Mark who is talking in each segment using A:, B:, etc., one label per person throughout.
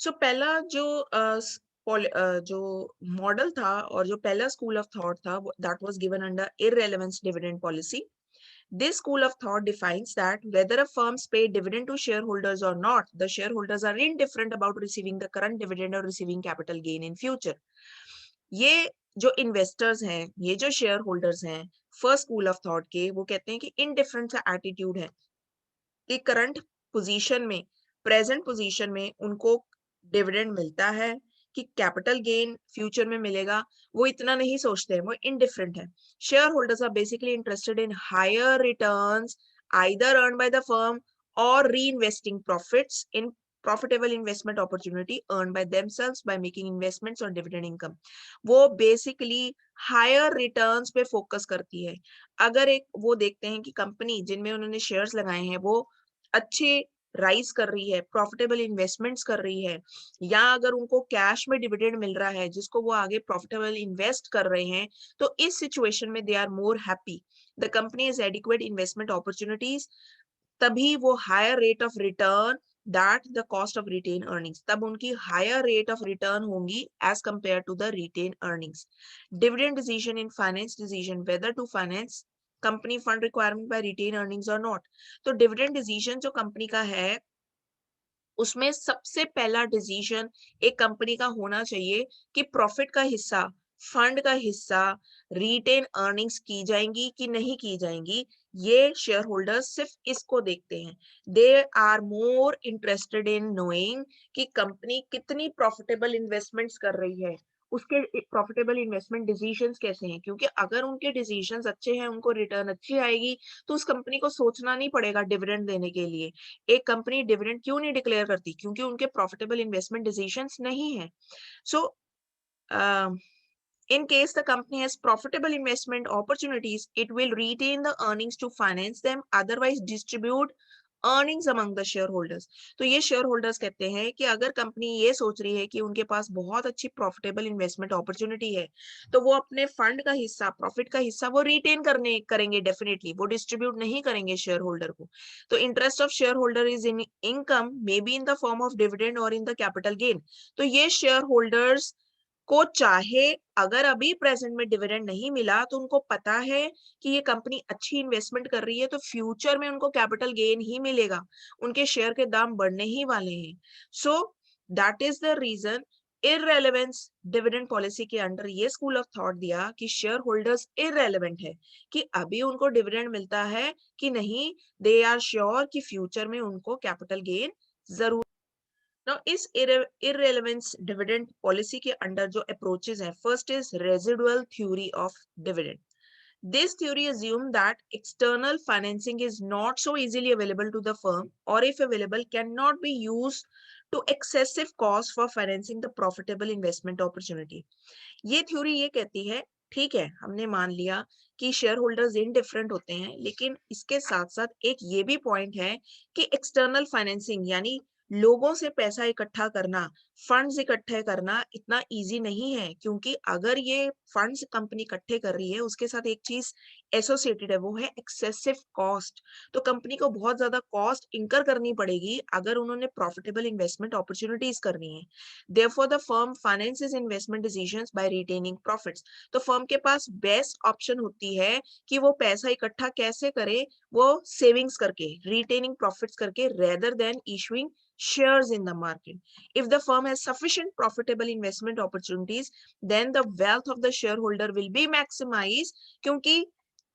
A: सो पहला जो मॉडल था और जो पहला स्कूल ऑफ थॉट था that was given under irrelevance dividend policy. This school of thought defines that whether a firms pay dividend to shareholders or not, the shareholders are indifferent about receiving the current dividend or receiving capital gain in future. ये जो investors हैं, ये जो share holders हैं, first school of thought के, वो कहते हैं कि इनडिफरेंट सा एटीट्यूड है कि करंट पोजीशन में, प्रेजेंट पोजीशन में उनको डिविडेंड मिलता है कि कैपिटल गेन फ्यूचर में मिलेगा, वो इतना नहीं सोचते हैं, वो इनडिफरेंट है. Shareholders are basically interested in higher returns either earn by the firm और reinvesting profits in profitable investment opportunity earned by themselves by making investments or dividend income. वो basically higher returns पे focus करती है. अगर एक वो देखते हैं कि कंपनी जिनमें उन्होंने शेयर्स लगाए हैं वो अच्छे राइज कर रही है, प्रॉफिटेबल इन्वेस्टमेंट्स कर रही है, या अगर उनको कैश में डिविडेंड मिल रहा है जिसको वो आगे प्रॉफिटेबल इन्वेस्ट कर रहे हैं, तो इस सिचुएशन में they are more happy. The company is adequate investment opportunities, तभी वो higher rate of return that the cost of retained earnings, तब उनकी हायर रेट ऑफ रिटर्न होंगी as compare to the retained earnings. Dividend decision in finance decision whether to finance company fund requirement by retained earnings और not. तो dividend decision जो company का है उसमें सबसे पहला डिसीजन एक कंपनी का होना चाहिए कि प्रॉफिट का हिस्सा, फंड का हिस्सा रिटेन अर्निंग्स की जाएंगी कि नहीं की जाएंगी. ये शेयर होल्डर्स सिर्फ इसको देखते हैं. They are more interested in knowing कि कंपनी कितनी प्रॉफिटेबल इन्वेस्टमेंट्स कर रही है, उसके प्रॉफिटेबल इन्वेस्टमेंट डिसीजंस कैसे हैं, क्योंकि अगर उनके डिसीजंस अच्छे हैं, उनको रिटर्न अच्छी आएगी, तो उस कंपनी को सोचना नहीं पड़ेगा डिविडेंड देने के लिए. एक कंपनी डिविडेंड क्यों नहीं डिक्लेयर करती, क्योंकि उनके प्रॉफिटेबल इन्वेस्टमेंट डिसीजंस नहीं है. सो in case the company has profitable investment opportunities, it will retain the earnings to finance them, otherwise distribute earnings among the shareholders. तो ये शेयर होल्डर्स कहते हैं कि अगर कंपनी ये सोच रही है कि उनके पास बहुत अच्छी प्रॉफिटेबल इन्वेस्टमेंट अपॉर्चुनिटी है, तो वो अपने फंड का हिस्सा, प्रॉफिट का हिस्सा वो रिटेन करने करेंगे, डेफिनेटली वो डिस्ट्रीब्यूट नहीं करेंगे शेयर होल्डर को. तो interest of share holder is in income may be in the form of dividend और इन द कैपिटल गेन. तो ये शेयर होल्डर्स को चाहे अगर अभी प्रेजेंट में डिविडेंड नहीं मिला, तो उनको पता है कि ये कंपनी अच्छी इन्वेस्टमेंट कर रही है, तो फ्यूचर में उनको कैपिटल गेन ही मिलेगा, उनके शेयर के दाम बढ़ने ही वाले हैं. So that is the reason irrelevance dividend policy के अंडर ये स्कूल ऑफ थॉट दिया कि शेयर होल्डर्स इररेलेवेंट है कि अभी उनको डिविडेंड मिलता है कि नहीं, दे आर श्योर कि फ्यूचर में उनको कैपिटल गेन जरूर. Now, इस irrelevance dividend policy के अंडर जो approaches हैं, first is residual theory of dividend. This theory assumes that external financing is not so easily available to the firm, or if available, cannot be used to excessive cost for financing the profitable investment opportunity. ये theory ये कहती है, ठीक है, हमने मान लिया कि शेयर होल्डर्स इनडिफरेंट होते हैं, लेकिन इसके साथ साथ एक ये भी पॉइंट है कि एक्सटर्नल फाइनेंसिंग यानी लोगों से पैसा इकट्ठा करना, फंड्स इकट्ठे करना इतना इजी नहीं है, क्योंकि अगर ये फंड्स कंपनी इकट्ठे कर रही है, उसके साथ एक चीज एसोसिएटेड है, वो है एक्सेसिव कॉस्ट. तो कंपनी को बहुत ज्यादा कॉस्ट इंकर करनी पड़ेगी अगर उन्होंने प्रॉफिटेबल इन्वेस्टमेंट अपॉर्चुनिटीज करनी है. Therefore, the firm finances investment decisions by retaining profits. तो फर्म के पास बेस्ट ऑप्शन होती है कि वो पैसा इकट्ठा कैसे करे, वो सेविंग्स करके, रिटेनिंग प्रॉफिट्स करके, rather than issuing shares in the market. If the firm has sufficient profitable investment opportunities, then the wealth of the shareholder will be maximized, क्योंकि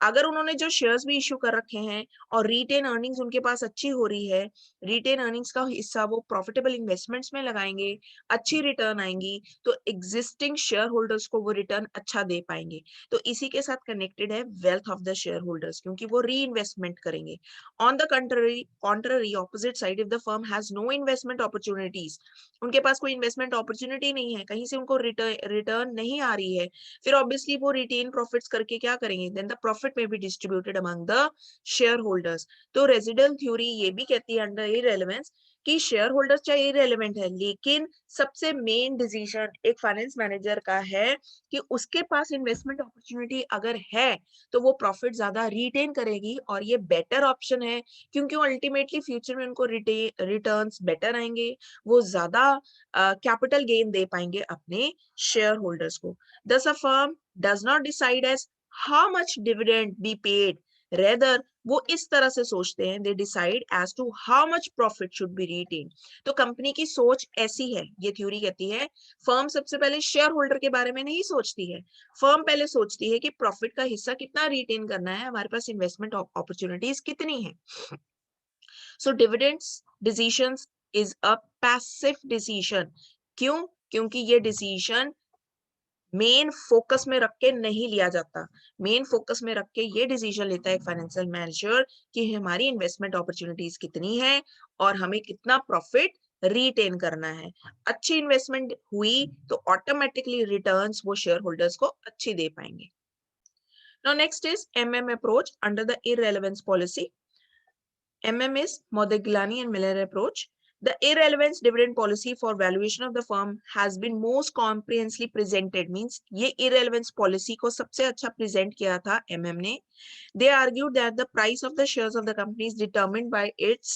A: अगर उन्होंने जो शेयर्स भी इश्यू कर रखे हैं और रिटेन अर्निंग्स उनके पास अच्छी हो रही है, रिटेन अर्निंग्स का हिस्सा वो प्रॉफिटेबल इन्वेस्टमेंट्स में लगाएंगे, अच्छी रिटर्न आएंगी, तो एग्जिस्टिंग शेयर होल्डर्स को वो रिटर्न अच्छा दे पाएंगे. तो इसी के साथ कनेक्टेड है wealth of the shareholders, क्योंकि वो री इन्वेस्टमेंट करेंगे. On the contrary opposite side, if the firm has no investment opportunities, उनके पास कोई इन्वेस्टमेंट अपॉर्चुनिटी नहीं है, कहीं से उनको रिटर्न नहीं आ रही है, फिर ऑब्वियसली वो रिटेन प्रॉफिट्स करके क्या करेंगे, देन द प्रॉफिट में be distributed among the share holders. तो रेजिडल थ्योरी ये भी कहती है अंडर इररेलेवेंस कि शेयर होल्डर्स चाहे इरेलेवेंट है, लेकिन सबसे मेन डिसीजन एक फाइनेंस मैनेजर का है कि उसके पास इन्वेस्टमेंट अपॉर्चुनिटी अगर है तो वो प्रॉफिट ज्यादा रिटेन करेगी, और ये बेटर ऑप्शन है क्योंकि अल्टीमेटली फ्यूचर में उनको रिटर्न्स बेटर आएंगे, वो ज्यादा कैपिटल गेन दे पाएंगे अपने शेयर होल्डर्स को. Thus, a firm does not decide as how much dividend be paid. Rather, वो इस तरह से सोचते हैं, they decide as to how much profit should be retained. तो कंपनी की सोच ऐसी है, ये थ्योरी कहती है, फर्म सबसे पहले शेयर होल्डर के बारे में नहीं सोचती है. फर्म पहले सोचती है कि प्रॉफिट का हिस्सा कितना रिटेन करना है, हमारे पास इन्वेस्टमेंट अपॉर्चुनिटीज कितनी है. So dividends decisions is a passive decision. क्यों? क्योंकि ये डिसीजन मेन फोकस में रख के नहीं लिया जाता. मेन फोकस में रख के ये डिसीजन लेता है एक फाइनेंशियल मैनेजर कि हमारी इन्वेस्टमेंट अपॉर्चुनिटीज कितनी है और हमें कितना प्रॉफिट रिटेन करना है. अच्छी इन्वेस्टमेंट हुई तो ऑटोमेटिकली रिटर्न्स वो शेयर होल्डर्स को अच्छी दे पाएंगे. Now next is MM approach under the irrelevance policy. MM is Modigliani and Miller approach. The irrelevance dividend policy for valuation of the firm has been most comprehensively presented. Means ये irrelevance policy को सबसे अच्छा present किया था MM ने. They argued that the price of the shares of the company is determined by its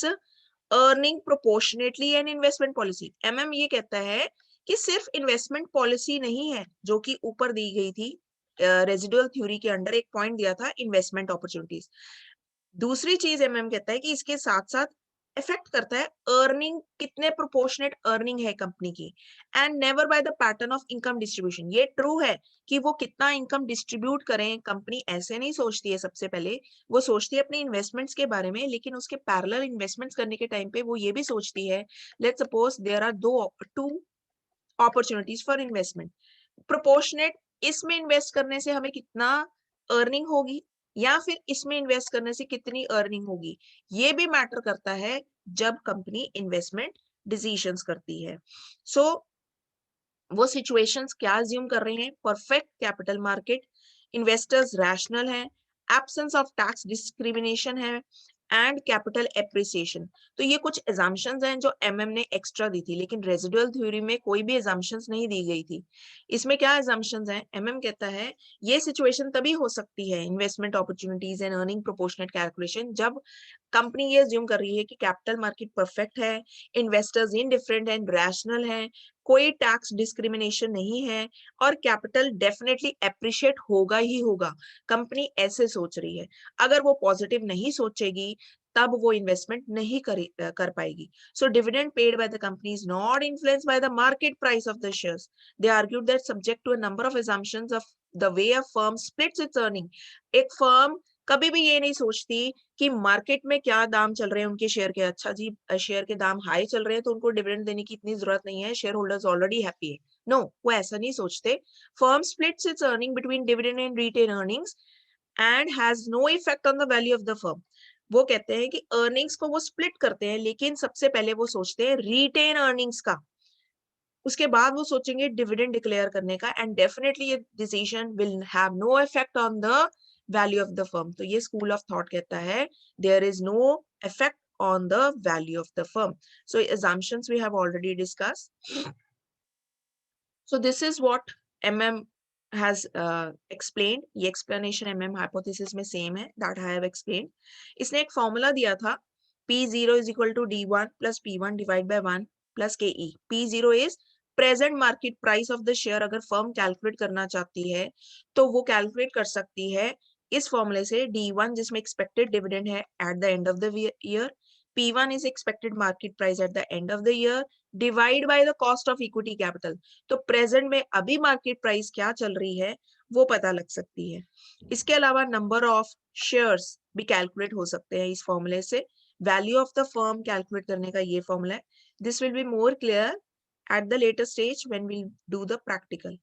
A: earning proportionately and investment policy. MM ये कहता है कि सिर्फ investment policy नहीं है जो कि ऊपर दी गई थी रेजिडुअल थ्योरी के अंडर एक पॉइंट दिया था इन्वेस्टमेंट अपॉर्चुनिटीज. दूसरी चीज एमएम कहता है कि इसके साथ साथ इफेक्ट करता है अर्निंग, कितने प्रोपोर्शनेट अर्निंग है कंपनी की, and never by the pattern of income distribution. ये ट्रू है कि वो कितना इनकम डिस्ट्रीब्यूट करें, कंपनी ऐसे नहीं सोचती है. सबसे पहले वो सोचती है अपने इन्वेस्टमेंट्स के बारे में, लेकिन उसके पैरेलल इन्वेस्टमेंट्स करने के टाइम पे वो ये भी सोचती है, let's suppose there are two opportunities for investment. Proportionate, इसमें इन्वेस्ट करने से हमें कितना अर्निंग होगी, या फिर इसमें इन्वेस्ट करने से कितनी अर्निंग होगी, ये भी मैटर करता है जब कंपनी इन्वेस्टमेंट डिसीजंस करती है. सो वो सिचुएशंस क्या अज्यूम कर रहे हैं? Perfect capital market, investors rational है, एब्सेंस ऑफ टैक्स डिस्क्रिमिनेशन है, एंड कैपिटल एप्रिसिएशन. तो ये कुछ एजम्पशंस हैं जो एमएम ने एक्स्ट्रा दी थी, लेकिन रेजिडुअल थ्योरी में कोई भी एजम्पशंस नहीं दी गई थी. इसमें क्या एजम्पशंस हैं? एमएम कहता है ये सिचुएशन तभी हो सकती है, investment opportunities and earning proportionate calculation, जब कंपनी ये अज्यूम कर रही है कि कैपिटल मार्केट परफेक्ट है, इन्वेस्टर्स इनडिफरेंट एंड रैशनल है, कोई टैक्स डिस्क्रिमिनेशन नहीं है, और कैपिटल डेफिनेटली एप्रिशिएट होगा ही होगा. कंपनी ऐसे सोच रही है. अगर वो पॉजिटिव नहीं सोचेगी तब वो इन्वेस्टमेंट नहीं कर पाएगी. So dividend paid by the company is not influenced by the market price of the shares. They argued that subject to a number of assumptions of the way a firm splits its earning. एक firm कभी भी ये नहीं सोचती कि market में क्या दाम चल रहे हैं उनके शेयर के. अच्छा जी, शेयर के दाम हाई चल रहे हैं तो उनको डिविडेंड देने की इतनी जरूरत नहीं है, शेयर होल्डर्स ऑलरेडी हैप्पी है. नो, वो ऐसा नहीं सोचते. Firm splits its earning between dividend and retained earnings and has no effect on the value of the firm. वो कहते हैं कि अर्निंग्स को वो स्प्लिट करते हैं, लेकिन सबसे पहले वो सोचते हैं रिटेन अर्निंग्स का, उसके बाद वो सोचेंगे डिविडेंड डिक्लेयर करने का, एंड डेफिनेटली ये decision will have no effect on the value of the firm. तो ये स्कूल ऑफ थॉट कहता है there is no effect on the value of the firm. So assumptions we have already discussed. So this is what MM has explained. ये explanation MM hypothesis में same है that I have explained. इसने एक formula दिया था, P0 is equal to D1 plus P1 divided by 1 plus KE. P0 is present market price of the share. अगर firm calculate करना चाहती है तो वो कैलकुलेट कर सकती है इस फॉर्मूले से. D1 जिसमें एक्सपेक्टेड डिविडेंड है at the end of the year, P1 is expected market price at the end of the year, divide by the cost of equity capital. तो प्रेजेंट में अभी मार्केट प्राइस क्या चल रही है वो पता लग सकती है. इसके अलावा नंबर ऑफ शेयर्स भी कैलकुलेट हो सकते हैं इस फॉर्मूले से. Value of the firm calculate करने का ये फॉर्मूला है. This will be more clear at the later stage when we'll do the practical.